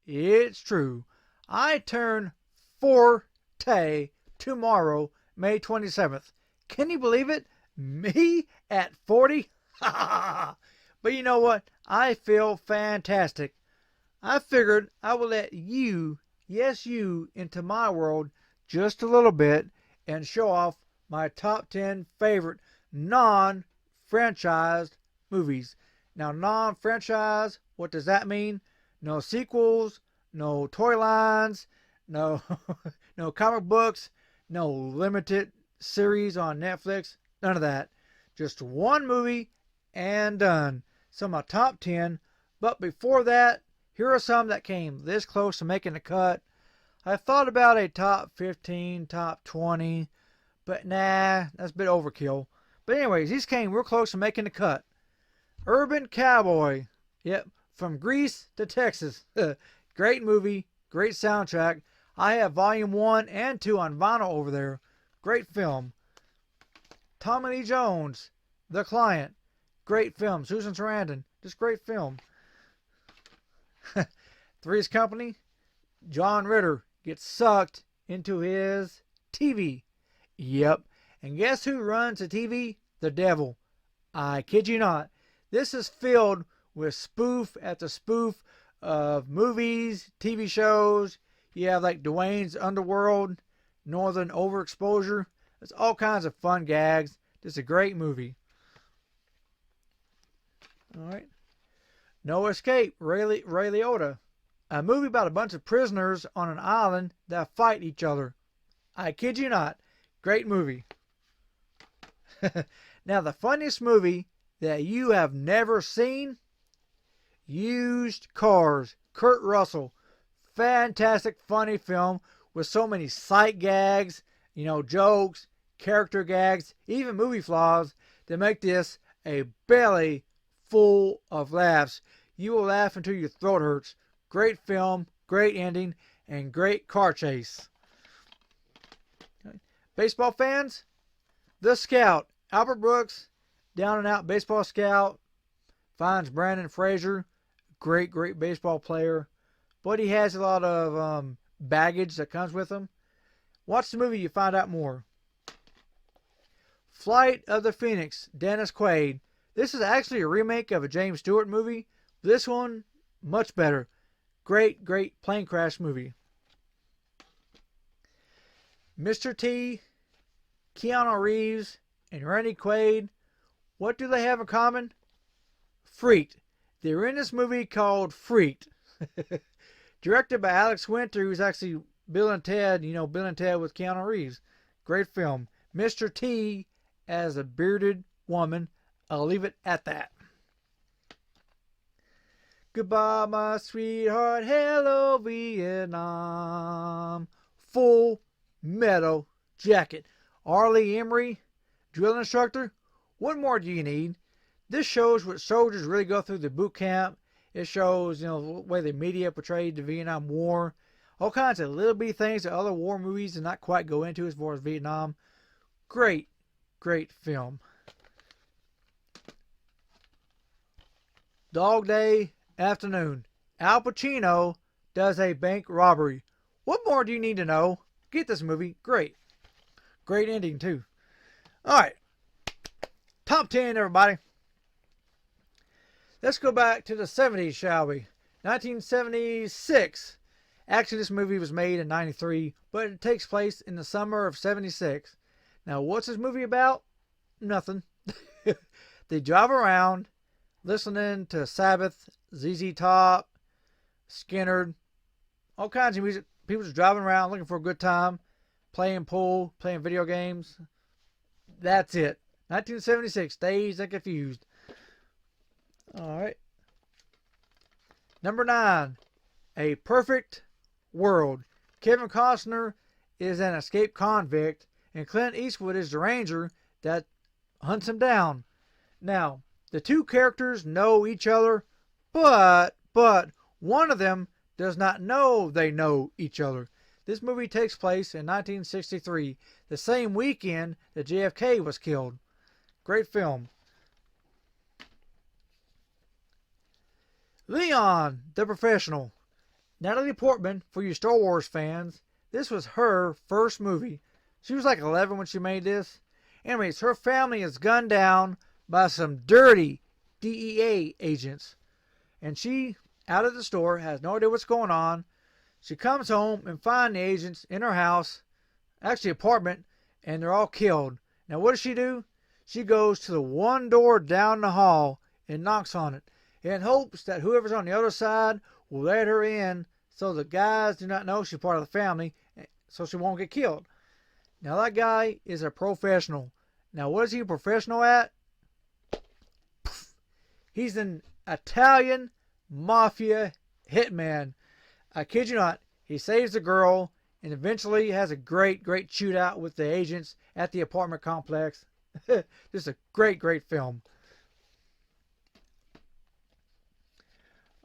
It's true. I turn 40 tomorrow, May 27th. Can you believe it? Me at 40? But you know what? I feel fantastic. I figured I would let you, yes, you, into my world just a little bit and show off my top 10 favorite non franchised movies. Now, non franchise, what does that mean? No sequels, no toy lines, no, no comic books, no limited series on Netflix, none of that. Just one movie and done. So, my top 10. But before that, here are some that came this close to making the cut. I thought about a top 15, top 20, but nah, that's a bit overkill. But anyways, these came real close to making the cut. Urban Cowboy. Yep, from Greece to Texas. Great movie, great soundtrack. I have volume 1 and 2 on vinyl over there. Great film. Tommy Lee Jones, The Client. Great film. Susan Sarandon, just great film. Three's Company. John Ritter gets sucked into his TV. Yep. And guess who runs the TV? The devil. I kid you not. This is filled with spoof after spoof of movies, TV shows. You have like Dwayne's Underworld, Northern Overexposure. There's all kinds of fun gags. This is a great movie. Alright. No Escape, Ray Liotta. A movie about a bunch of prisoners on an island that fight each other. I kid you not. Great movie. Now, the funniest movie that you have never seen? Used Cars. Kurt Russell. Fantastic, funny film with so many sight gags, jokes, character gags, even movie flaws that make this a belly full of laughs. You will laugh until your throat hurts. Great film, great ending, and great car chase. Baseball fans? The Scout. Albert Brooks, down and out baseball scout, finds Brandon Frazier, great baseball player, but he has a lot of baggage that comes with him. Watch the movie, you find out more. Flight of the Phoenix, Dennis Quaid. This is actually a remake of a James Stewart movie. This one, much better. Great plane crash movie. Mr. T, Keanu Reeves, and Randy Quaid, what do they have in common? Freaked. They're in this movie called Freaked. Directed by Alex Winter, who's actually Bill and Ted, Bill and Ted with Keanu Reeves. Great film. Mr. T as a bearded woman. I'll leave it at that. Goodbye, my sweetheart. Hello, Vietnam. Full Metal Jacket. Arlie Emery, drill instructor. What more do you need? This shows what soldiers really go through the boot camp. It shows, the way the media portrayed the Vietnam War. All kinds of little bitty things that other war movies did not quite go into as far as Vietnam. Great film. Dog Day Afternoon. Al Pacino does a bank robbery. What more do you need to know? Get this movie. Great ending, too. Alright. Top 10, everybody. Let's go back to the 70s, shall we? 1976. Actually, this movie was made in 93, but it takes place in the summer of 76. Now, what's this movie about? Nothing. They drive around listening to Sabbath, ZZ Top, Skynyrd, all kinds of music. People just driving around looking for a good time, playing pool, playing video games. That's it. 1976, Dazed and Confused. Alright. Number 9, A Perfect World. Kevin Costner is an escaped convict, and Clint Eastwood is the ranger that hunts him down. Now, the two characters know each other, but one of them does not know they know each other. This movie takes place in 1963, the same weekend that JFK was killed. Great film. Leon, the Professional. Natalie Portman, for you Star Wars fans, this was her first movie. She was like 11 when she made this. Anyways, her family is gunned down by some dirty DEA agents. And she, out at the store, has no idea what's going on. She comes home and finds the agents in her house, actually apartment, and they're all killed. Now what does she do? She goes to the one door down the hall and knocks on it in hopes that whoever's on the other side will let her in so the guys do not know she's part of the family so she won't get killed. Now that guy is a professional. Now what is he a professional at? He's an Italian mafia hitman. I kid you not. He saves the girl and eventually has a great shootout with the agents at the apartment complex. Just a great film.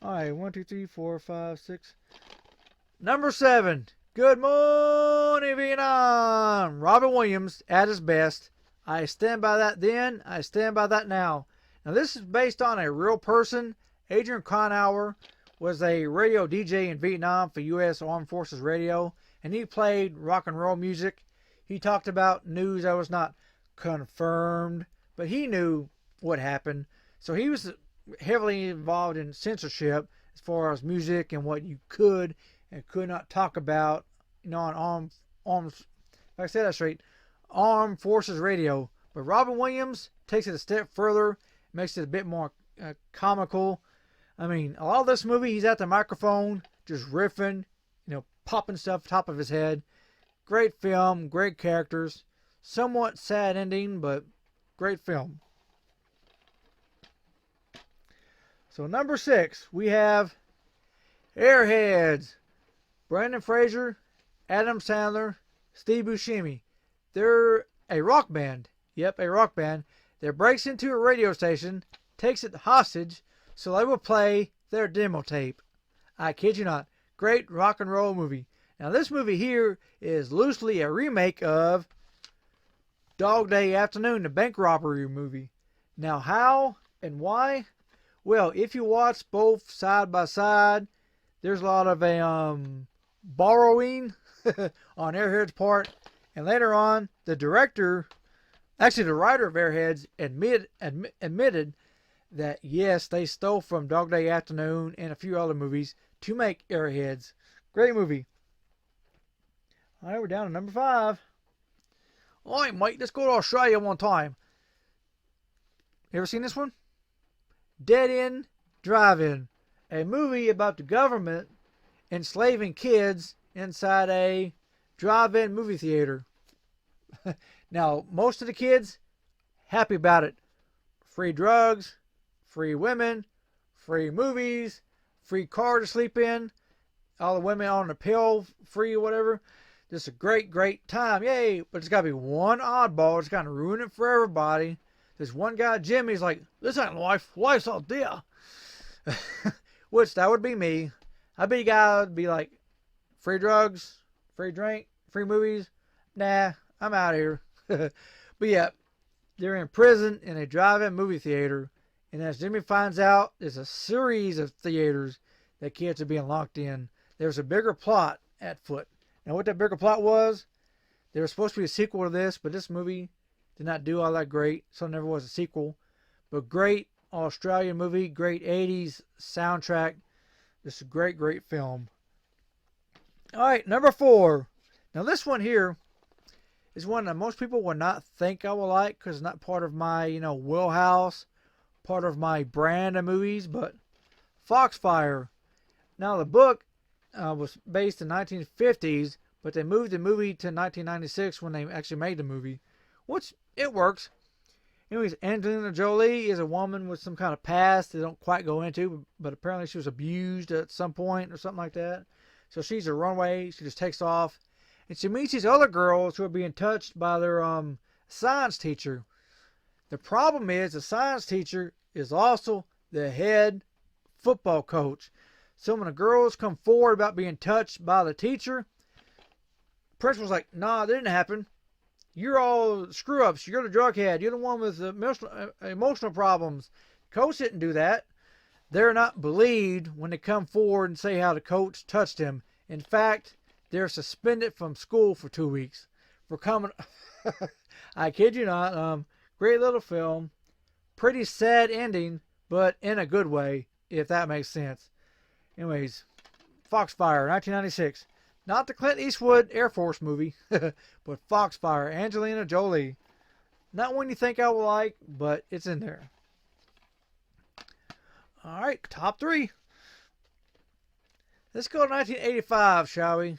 Alright, 1, 2, 3, 4, 5, 6. Number 7. Good morning, Vietnam. Robin Williams at his best. I stand by that then. I stand by that now. Now this is based on a real person. Adrian Cronauer was a radio DJ in Vietnam for U.S. Armed Forces Radio, and he played rock and roll music. He talked about news that was not confirmed, but he knew what happened. So he was heavily involved in censorship as far as music and what you could and could not talk about, on armed, if I say that straight, Armed Forces Radio. But Robin Williams takes it a step further, makes it a bit more comical. I mean, a lot of this movie, he's at the microphone, just riffing, popping stuff top of his head. Great film, great characters. Somewhat sad ending, but great film. So number 6, we have Airheads. Brendan Fraser, Adam Sandler, Steve Buscemi. They're a rock band. Yep, a rock band that breaks into a radio station, takes it hostage, so they will play their demo tape. I kid you not. Great rock and roll movie. Now this movie here is loosely a remake of Dog Day Afternoon, the bank robbery movie. Now how and why? Well, if you watch both side by side, there's a lot of borrowing on Airhead's part. And later on, the writer of Airheads admitted that yes, they stole from Dog Day Afternoon and a few other movies to make Airheads. Great movie. Alright, we're down to number 5. Alright, mate, let's go to Australia one time. You ever seen this one? Dead End Drive-In. A movie about the government enslaving kids inside a drive-in movie theater. Now, most of the kids, happy about it. Free drugs, free women, free movies, free car to sleep in, all the women on the pill, free or whatever. Just a great time. Yay! But there's got to be one oddball. It's kind of ruin it for everybody. This one guy, Jimmy's like, this ain't life. Life's out there. Which, that would be me. I'd be a guy would be like, free drugs, free drink, free movies. Nah, I'm out of here. But yeah, they're in prison in a drive-in movie theater. And as Jimmy finds out, there's a series of theaters that kids are being locked in. There's a bigger plot at foot. Now what that bigger plot was, there was supposed to be a sequel to this, but this movie did not do all that great, so never was a sequel. But great Australian movie, great 80s soundtrack. This is a great film. Alright, number 4. Now this one here is one that most people would not think I will like because it's not part of my, wheelhouse, part of my brand of movies, but Foxfire. Now the book was based in 1950s, but they moved the movie to 1996 when they actually made the movie, which it works. Anyways, Angelina Jolie is a woman with some kind of past they don't quite go into, but apparently she was abused at some point or something like that. So she's a runaway. She just takes off. And she meets these other girls who are being touched by their science teacher. The problem is the science teacher is also the head football coach. So when the girls come forward about being touched by the teacher, the principal's like, nah, that didn't happen. You're all screw-ups. You're the drug head. You're the one with the emotional problems. Coach didn't do that. they're not believed when they come forward and say how the coach touched him. In fact, they're suspended from school for 2 weeks for coming. I kid you not. Great little film. Pretty sad ending, but in a good way, if that makes sense. Anyways, Foxfire, 1996. Not the Clint Eastwood Air Force movie, but Foxfire, Angelina Jolie. Not one you think I will like, but it's in there. Alright, top 3. Let's go to 1985, shall we?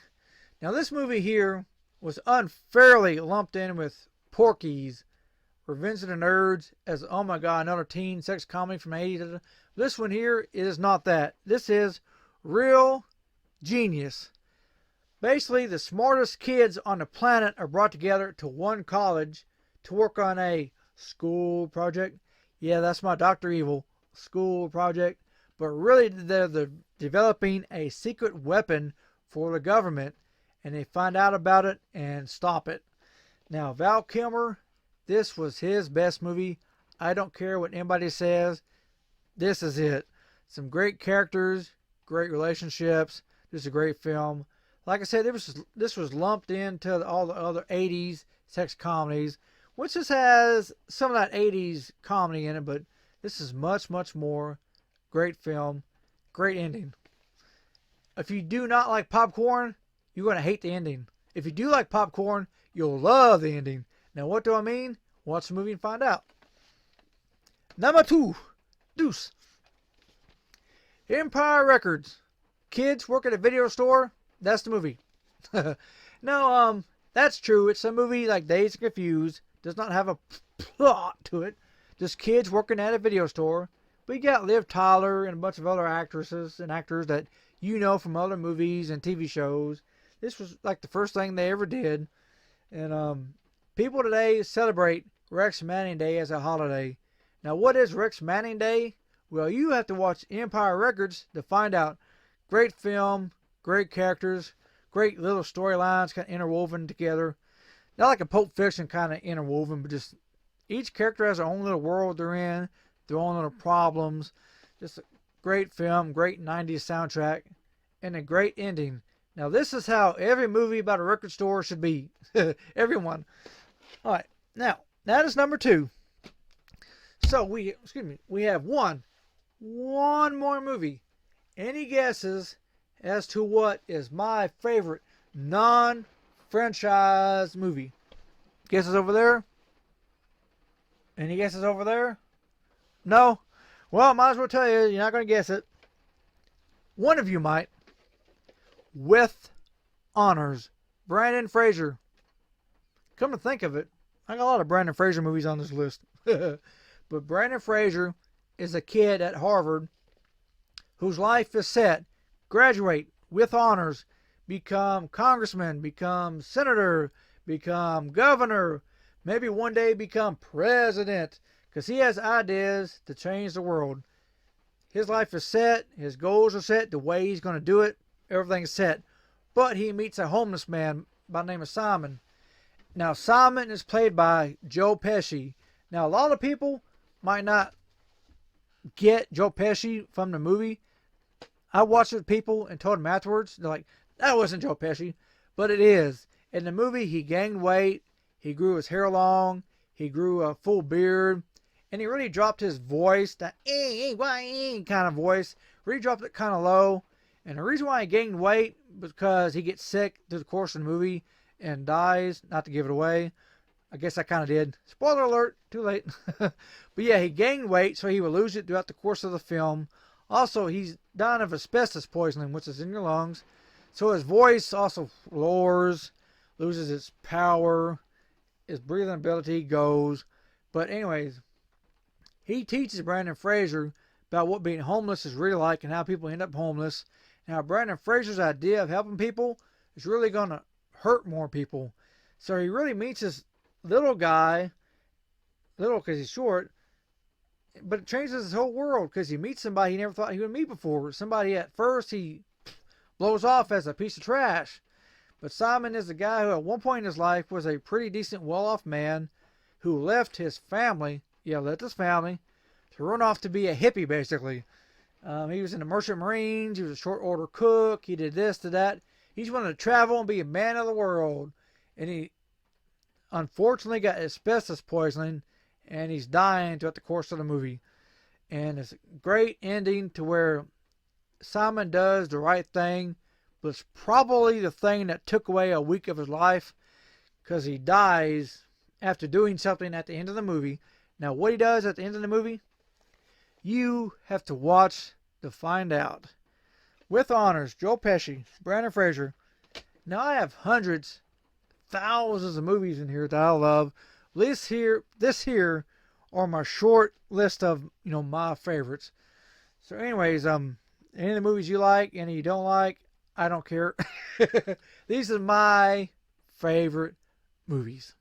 Now, this movie here was unfairly lumped in with Porky's, Revenge of the Nerds, as, oh my god, another teen sex comedy from the 80s. This one here is not that. This is Real Genius. Basically, the smartest kids on the planet are brought together to one college to work on a school project. Yeah, that's my Dr. Evil school project. But really, they're developing a secret weapon for the government, and they find out about it and stop it. Now, Val Kilmer, this was his best movie. I don't care what anybody says. This is it. Some great characters, great relationships. Just a great film. Like I said, this was lumped into all the other 80s sex comedies, which just has some of that 80s comedy in it, but this is much, much more. Great film. Great ending. If you do not like popcorn, you're going to hate the ending. If you do like popcorn, you'll love the ending. Now, what do I mean? Watch the movie and find out. Number 2, Deuce. Empire Records. Kids work at a video store. That's the movie. No, that's true. It's a movie like Dazed and Confused. Does not have a plot to it. Just kids working at a video store. But you got Liv Tyler and a bunch of other actresses and actors that you know from other movies and TV shows. This was like the first thing they ever did. And people today celebrate Rex Manning Day as a holiday. Now, what is Rex Manning Day? Well, you have to watch Empire Records to find out. Great film, great characters, great little storylines kind of interwoven together. Not like a Pulp Fiction kind of interwoven, but just each character has their own little world they're in, their own little problems. Just a great film, great 90s soundtrack, and a great ending. Now, this is how every movie about a record store should be. Everyone. All right. Now, that is number 2. So we have one more movie. Any guesses as to what is my favorite non-franchise movie? Guesses over there? Any guesses over there? No? Well, I might as well tell you, you're not going to guess it. One of you might. With Honors. Brendan Fraser. Come to think of it, I got a lot of Brendan Fraser movies on this list. But Brendan Fraser is a kid at Harvard whose life is set. Graduate with honors. Become congressman. Become senator. Become governor. Maybe one day become president. Because he has ideas to change the world. His life is set. His goals are set. The way he's going to do it. Everything's set. But he meets a homeless man by the name of Simon. Now, Simon is played by Joe Pesci. Now, a lot of people might not get Joe Pesci from the movie. I watched it with people and told them afterwards. They're like, that wasn't Joe Pesci. But it is. In the movie, he gained weight. He grew his hair long. He grew a full beard. And he really dropped his voice. That kind of voice. Really dropped it kind of low. And the reason why he gained weight was because he gets sick through the course of the movie and dies. Not to give it away. I guess I kind of did. Spoiler alert. Too late. But yeah, he gained weight so he would lose it throughout the course of the film. Also, he's dying of asbestos poisoning, which is in your lungs. So his voice also lowers, loses its power. His breathing ability goes. But anyways, he teaches Brendan Fraser about what being homeless is really like and how people end up homeless. Now, Brendan Fraser's idea of helping people is really going to hurt more people. So he really meets this little guy, little because he's short, but it changes his whole world because he meets somebody he never thought he would meet before. Somebody at first he blows off as a piece of trash. But Simon is a guy who at one point in his life was a pretty decent, well-off man who left his family, to run off to be a hippie, basically. He was in the Merchant Marines. He was a short order cook. He did this, did that. He just wanted to travel and be a man of the world. And he unfortunately got asbestos poisoning, and he's dying throughout the course of the movie. And it's a great ending to where Simon does the right thing, but it's probably the thing that took away a week of his life, because he dies after doing something at the end of the movie. Now, what he does at the end of the movie, you have to watch to find out. With honors, Joe Pesci, Brandon Fraser. Now, I have hundreds, thousands of movies in here that I love. This here are my short list of, my favorites. So anyways, any of the movies you like, any you don't like, I don't care. These are my favorite movies.